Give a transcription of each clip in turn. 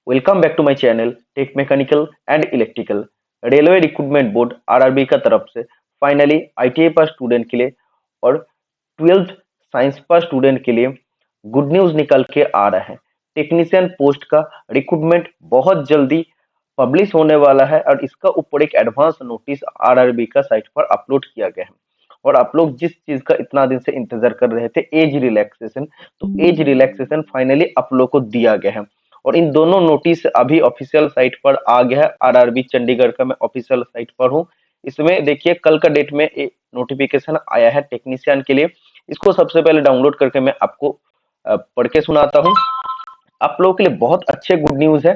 Welcome back to my channel tech mechanical and electrical. Railway recruitment board RRB का तरफ से finally ITI pass student के लिए और 12th साइंस पास student के लिए गुड न्यूज निकल के आ रहा है। टेक्नीशियन पोस्ट का रिक्रूटमेंट बहुत जल्दी पब्लिश होने वाला है और इसका ऊपर एक एडवांस नोटिस आरआरबी का साइट पर अपलोड किया गया है। और आप लोग जिस चीज का इतना दिन से इंतजार कर रहे थे, एज रिलैक्सेशन, तो एज रिलैक्सेशन फाइनली आप लोग को दिया गया है। और इन दोनों नोटिस अभी ऑफिशियल साइट पर आ गया है। आरआरबी चंडीगढ़ का मैं ऑफिशियल साइट पर हूँ। इसमें देखिए कल का डेट में एक नोटिफिकेशन आया है टेक्नीशियन के लिए। इसको सबसे पहले डाउनलोड करके मैं आपको पढ़ के सुनाता हूँ। आप लोगों के लिए बहुत अच्छे गुड न्यूज है,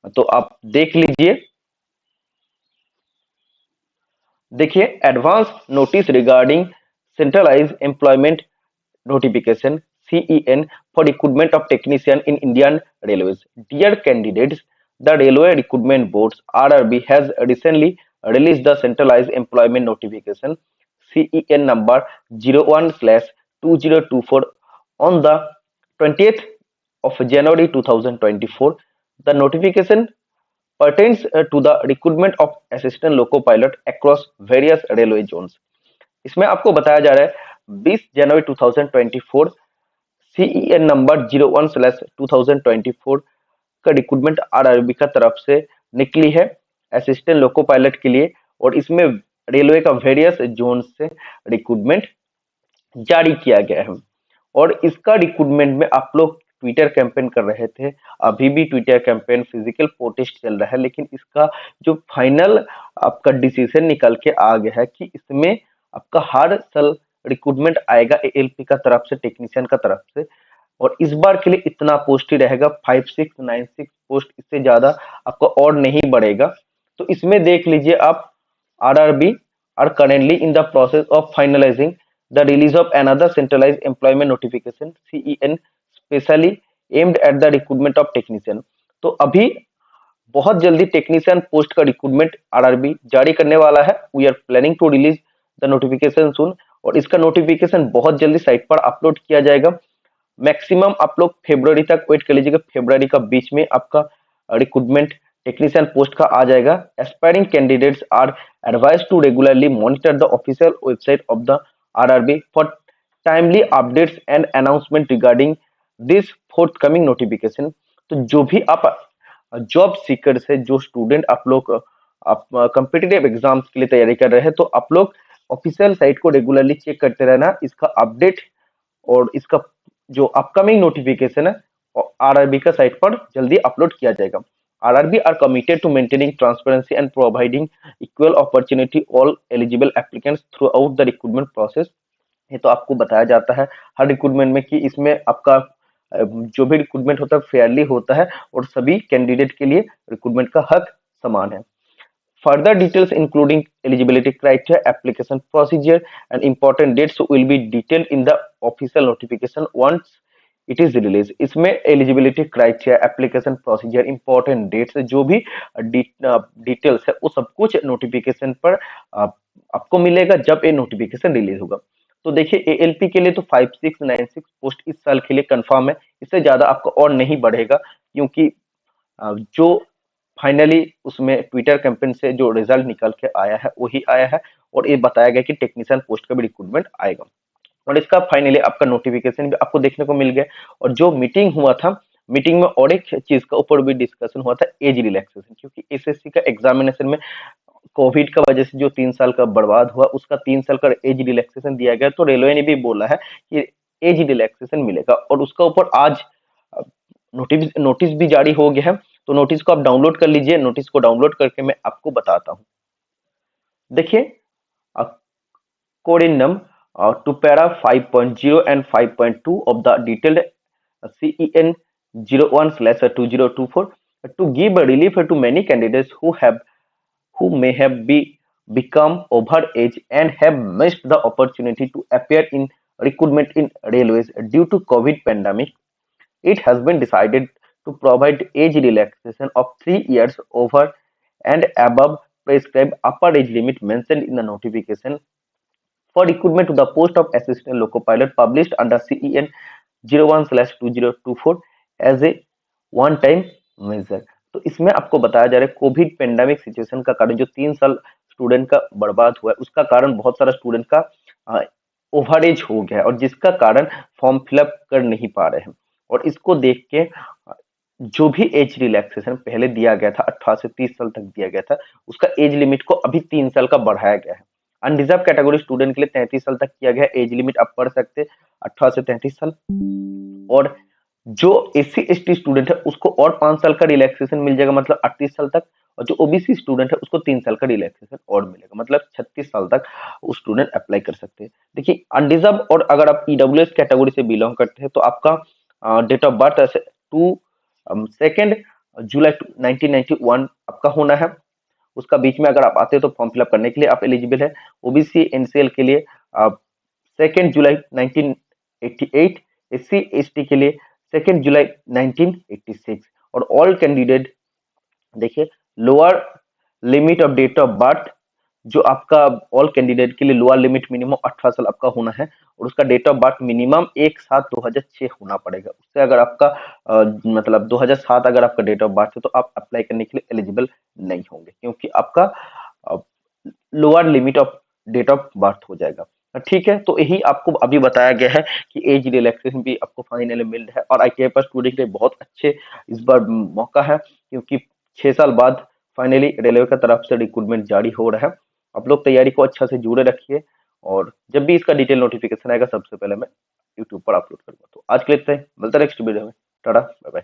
तो आप देख लीजिए। देखिए, advance notice regarding centralize employment notification CEN for recruitment of technician in Indian Railways. Dear candidates, the Railway Recruitment Board's RRB has recently released the centralized employment notification CEN number 01/2024 on the 20th of January 2024. The notification pertains to the recruitment of assistant loco pilot across various railway zones. इसमें आपको बताया जा रहा है 20 जनवरी 2024 CEN number 01/2024 का recruitment RRB का तरफ से निकली है असिस्टेंट लोको पायलट के लिए। और इसमें रेलवे का वेरियस जोन से रिक्रूटमेंट जारी किया गया है। और इसका रिक्रूटमेंट में आप लोग ट्विटर कैंपेन कर रहे थे, अभी भी ट्विटर कैंपेन फिजिकल प्रोटेस्ट चल रहा है, लेकिन इसका जो फाइनल आपका डिसीजन निकल के आ गया है कि इसमें आपका हर साल रिक्रूटमेंट आएगा एएलपी का तरफ से, टेक्नीशियन का तरफ से। और इस बार के लिए इतना पोस्ट ही रहेगा, 5696 पोस्ट, इससे ज्यादा आपका और नहीं बढ़ेगा। तो इसमें देख लीजिए आप, RRB are currently in the process of finalising the release of another centralised employment notification CEN specially aimed at the recruitment of technician. तो अभी बहुत जल्दी टेक्नीशियन पोस्ट का रिक्रूटमेंट आरआरबी जारी करने वाला है। We are planning to release the notification soon. और इसका नोटिफिकेशन बहुत जल्दी साइट पर अपलोड किया जाएगा। मैक्सिमम आप लोग फरवरी तक वेट कर लीजिएगा, फरवरी का बीच में आपका रिक्रूटमेंट टेक्नीशियन पोस्ट का आ जाएगा। Aspiring candidates are advise to regularly monitor the official website of the RRB for timely updates and announcement regarding this fourth notification. तो जो भी आप जॉब सीकर से जो स्टूडेंट आप लोग आप कॉम्पिटिटिव एग्जाम्स के लिए तैयारी कर रहे हैं, तो आप लोग ऑफिशियल साइट को रेगुलरली चेक करते रहना। इसका अपडेट और इसका जो अपकमिंग नोटिफिकेशन है आरआरबी का साइट पर जल्दी अपलोड किया जाएगा। RRB are committed to maintaining transparency and providing equal opportunity all eligible applicants throughout the recruitment process. ये तो आपको बताया जाता है हर रिक्रूटमेंट में कि इसमें आपका जो भी रिक्रूटमेंट होता है फेयरली होता है और सभी कैंडिडेट के लिए रिक्रूटमेंट का हक समान है। Further details including eligibility criteria, application procedure, and important dates will be detailed in the official notification once it is released. इसमें eligibility criteria, application procedure, important dates, जो भी डिटेल्स है वो सब कुछ नोटिफिकेशन पर आपको मिलेगा जब ये नोटिफिकेशन रिलीज होगा। तो देखिए एएलपी के लिए तो 5696 पोस्ट इस साल के लिए कंफर्म है। इससे ज्यादा आपका और नहीं बढ़ेगा, क्योंकि जो फाइनली उसमें ट्विटर कैंपेन से जो रिजल्ट निकल के आया है वही आया है। और ये बताया गया कि टेक्नीशियन पोस्ट का भी रिक्रूटमेंट आएगा। और इसका फाइनली आपका नोटिफिकेशन भी आपको देखने को मिल गया। और जो मीटिंग हुआ था, मीटिंग में और एक चीज का ऊपर भी डिस्कशन हुआ था, एज रिलैक्सेशन। क्योंकि एसएससी का एग्जामिनेशन में कोविड का वजह से जो 3 साल का बर्बाद हुआ, उसका 3 साल का एज रिलैक्सेशन दिया गया। तो रेलवे ने भी बोला है कि एज रिलैक्सेशन मिलेगा। और उसका ऊपर आज नोटिस नोटिस भी जारी हो गया है। तो नोटिस को आप डाउनलोड कर लीजिए। नोटिस को डाउनलोड करके मैं आपको बताता हूँ। देखिए, कोडिनम to para 5.0 and 5.2 of the detailed CEN 01/2024 to give a relief to many candidates who may have become over age and have missed the opportunity to appear in recruitment in railways due to COVID pandemic. It has been decided to provide age relaxation of 3 years over and above prescribed upper age limit mentioned in the notification for recruitment to the post of assistant loco pilot published under CEN 01/2024 as a one-time major. तो इसमें आपको बताया जा रहा है Covid pandemic situation का कारण जो 3 साल स्टूडेंट का बर्बाद हुआ है उसका कारण बहुत सारा स्टूडेंट का ओवरेज हो गया है और जिसका कारण फॉर्म फिलअप कर नहीं पा रहे हैं। और इसको देख के जो भी एज रिलैक्सेशन पहले दिया गया था 18 से 30 साल तक दिया गया था उसका एज लिमिट को अभी 3 साल का बढ़ाया गया है। अनरिजर्व कैटेगरी स्टूडेंट के लिए 33 साल तक किया गया एज लिमिट, आप पढ़ सकते हैं 18 से 33 साल। और जो SC ST स्टूडेंट है उसको और 5 साल का रिलैक्सेशन मिल जाएगा मतलब 38 साल तक। और जो OBC स्टूडेंट है उसको 3 साल का रिलैक्सेशन और मिलेगा मतलब 36 साल तक वो स्टूडेंट अप्लाई कर सकते हैं। देखिए अनरिजर्व और अगर आप EWS कैटेगरी से बिलोंग करते हैं तो आपका डेट ऑफ बर्थ 2 जुलाई 1991 आपका होना है। उसका बीच में अगर आप आते हैं तो फॉर्म फिलअप करने के लिए आप एलिजिबल है। OBC NCL के लिए आप 2 जुलाई 1988, SC ST के लिए 2 जुलाई 1986। और ऑल कैंडिडेट देखिए lower limit of date of birth जो आपका ऑल कैंडिडेट के लिए लोअर लिमिट मिनिमम 18 साल आपका होना है और उसका डेट ऑफ बर्थ मिनिमम 1/7/2006 होना पड़ेगा। उससे अगर आपका मतलब 2007 अगर आपका डेट ऑफ बर्थ है तो आप अप्लाई करने के लिए एलिजिबल नहीं होंगे क्योंकि आपका lower limit of date of birth हो जाएगा। ठीक है, तो यही आपको अभी बताया गया है कि एज रिलैक्सेशन भी आपको फाइनली मिल रहा है और ITI पास स्टूडेंट के लिए बहुत अच्छे इस बार मौका है क्योंकि 6 साल बाद फाइनली रेलवे की तरफ से रिक्रूटमेंट जारी हो रहा है। आप लोग तैयारी को अच्छा से जुड़े रखिए और जब भी इसका डिटेल नोटिफिकेशन आएगा सबसे पहले मैं यूट्यूब पर अपलोड करूंगा। तो आज के लिए इतना ही, मिलता है नेक्स्ट वीडियो में। Tata bye bye.